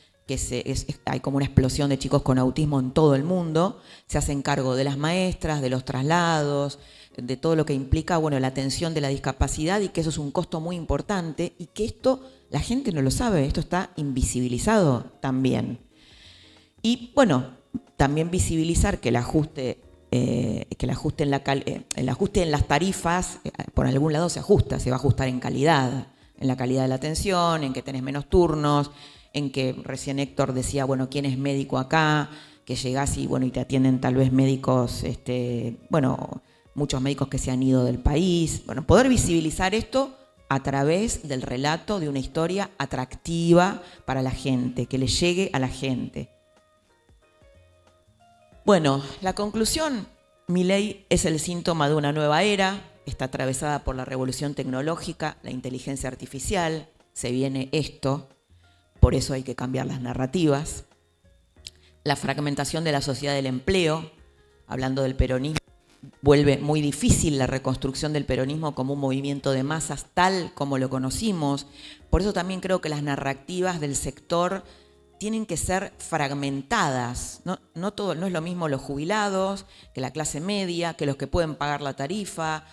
hay como una explosión de chicos con autismo en todo el mundo, se hacen cargo de las maestras, de los traslados, de todo lo que implica, bueno, la atención de la discapacidad y que eso es un costo muy importante y que esto la gente no lo sabe, esto está invisibilizado también. Y bueno, también visibilizar que el ajuste en las tarifas, por algún lado se ajusta, se va a ajustar en calidad, en la calidad de la atención, en que tenés menos turnos, en que recién Héctor decía, bueno, ¿quién es médico acá? Que llegás y te atienden tal vez médicos, muchos médicos que se han ido del país. Bueno, poder visibilizar esto a través del relato de una historia atractiva para la gente, que le llegue a la gente. Bueno, la conclusión, Milei es el síntoma de una nueva era, está atravesada por la revolución tecnológica, la inteligencia artificial, se viene esto, por eso hay que cambiar las narrativas. La fragmentación de la sociedad del empleo, hablando del peronismo, vuelve muy difícil la reconstrucción del peronismo como un movimiento de masas tal como lo conocimos. Por eso también creo que las narrativas del sector tienen que ser fragmentadas. No es lo mismo los jubilados, que la clase media, que los que pueden pagar la tarifa,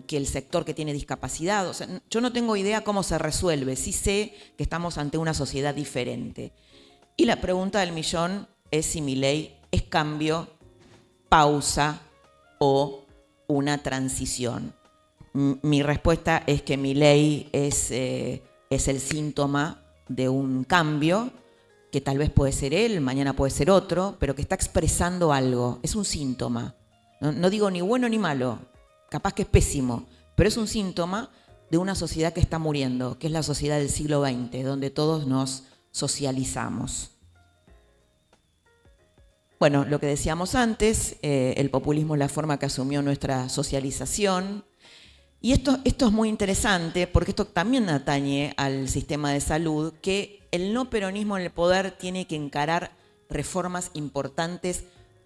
que el sector que tiene discapacidad. O sea, yo no tengo idea cómo se resuelve, sí sé que estamos ante una sociedad diferente. Y la pregunta del millón es si Milei es cambio, pausa o una transición. Mi respuesta es que Milei es el síntoma de un cambio, que tal vez puede ser él, mañana puede ser otro, pero que está expresando algo. Es un síntoma. No digo ni bueno ni malo, capaz que es pésimo, pero es un síntoma de una sociedad que está muriendo, que es la sociedad del siglo XX, donde todos nos socializamos. Bueno, lo que decíamos antes, el populismo es la forma que asumió nuestra socialización. Y esto es muy interesante porque esto también atañe al sistema de salud, que el no peronismo en el poder tiene que encarar reformas importantes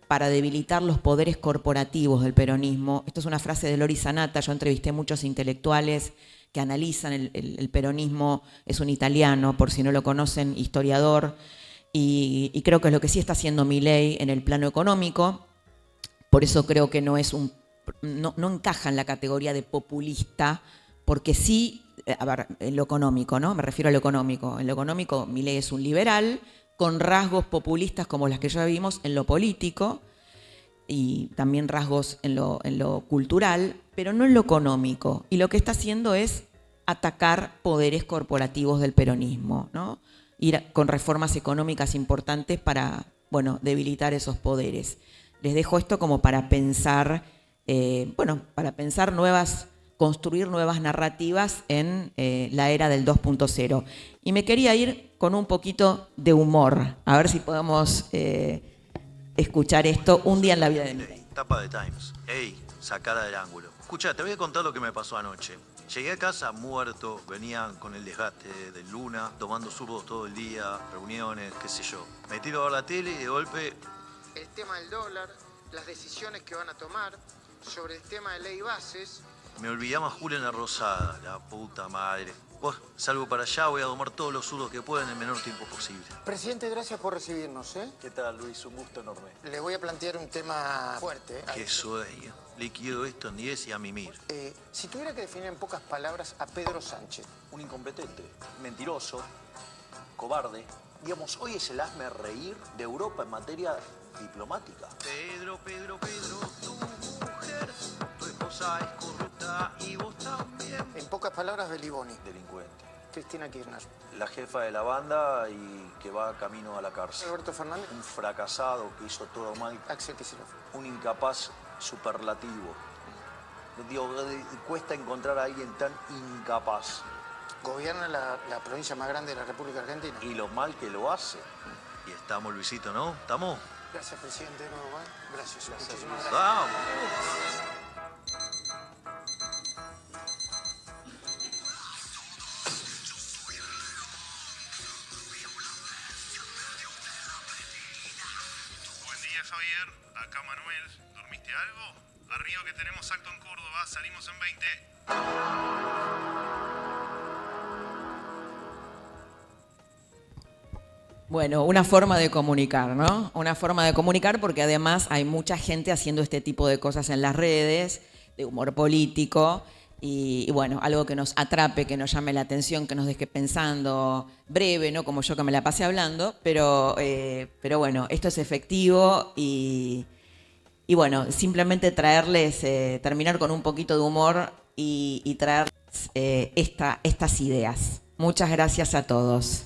para debilitar los poderes corporativos del peronismo. Esto es una frase de Lori Sanata. Yo entrevisté muchos intelectuales que analizan el peronismo. Es un italiano, por si no lo conocen, historiador. Y creo que es lo que sí está haciendo Milei en el plano económico. Por eso creo que no encaja en la categoría de populista, porque sí, en lo económico, ¿no? Me refiero a lo económico. En lo económico, Milei es un liberal con rasgos populistas como las que ya vimos en lo político y también rasgos en lo cultural, pero no en lo económico. Y lo que está haciendo es atacar poderes corporativos del peronismo, ¿no? Ir con reformas económicas importantes para, debilitar esos poderes. Les dejo esto como para pensar, construir nuevas narrativas en la era del 2.0. Y me quería ir con un poquito de humor, a ver si podemos escuchar esto, un día en la vida de Milei.
Tapa de Times. Ey, sacada del ángulo. Escucha, te voy a contar lo que me pasó anoche. Llegué a casa muerto, venían con el desgaste de Luna, tomando zurdos todo el día, reuniones, qué sé yo. Me tiro a ver la tele y de golpe...
El tema del dólar, las decisiones que van a tomar, sobre el tema de ley bases...
Me olvidaba a Julia en la Rosada, la puta madre. Salgo para allá, voy a domar todos los zurdos que pueda en el menor tiempo posible.
Presidente, gracias por recibirnos, ¿eh?
¿Qué tal, Luis? Un gusto enorme.
Le voy a plantear un tema fuerte.
Qué sueño. Liquido esto en 10 y a mimir.
Si tuviera que definir en pocas palabras a Pedro Sánchez.
Un incompetente, mentiroso, cobarde. Digamos, hoy es el hazme reír de Europa en materia diplomática.
Pedro, tu mujer, tu esposa es corrupta y vos también.
En pocas palabras, Beliboni.
Delincuente.
Cristina Kirchner.
La jefa de la banda y que va camino a la cárcel.
Alberto Fernández.
Un fracasado que hizo todo mal.
Axel Kicillof.
Un incapaz superlativo. Digo, cuesta encontrar a alguien tan incapaz.
Gobierna la provincia más grande de la República Argentina.
Y lo mal que lo hace.
Y estamos, Luisito, ¿no? ¿Estamos?
Gracias, presidente, de nuevo, ¿eh? Gracias. Muchísimas gracias.
¡Vamos!
Buen día, Javier. Acá Manuel. ¿Dormiste algo? Arriba que tenemos acto en Córdoba. Salimos en 20.
Bueno, una forma de comunicar, ¿no? Una forma de comunicar porque además hay mucha gente haciendo este tipo de cosas en las redes, de humor político, y bueno, algo que nos atrape, que nos llame la atención, que nos deje pensando, breve, ¿no? Como yo que me la pasé hablando, pero bueno, esto es efectivo y bueno, simplemente traerles, terminar con un poquito de humor y traerles estas ideas. Muchas gracias a todos.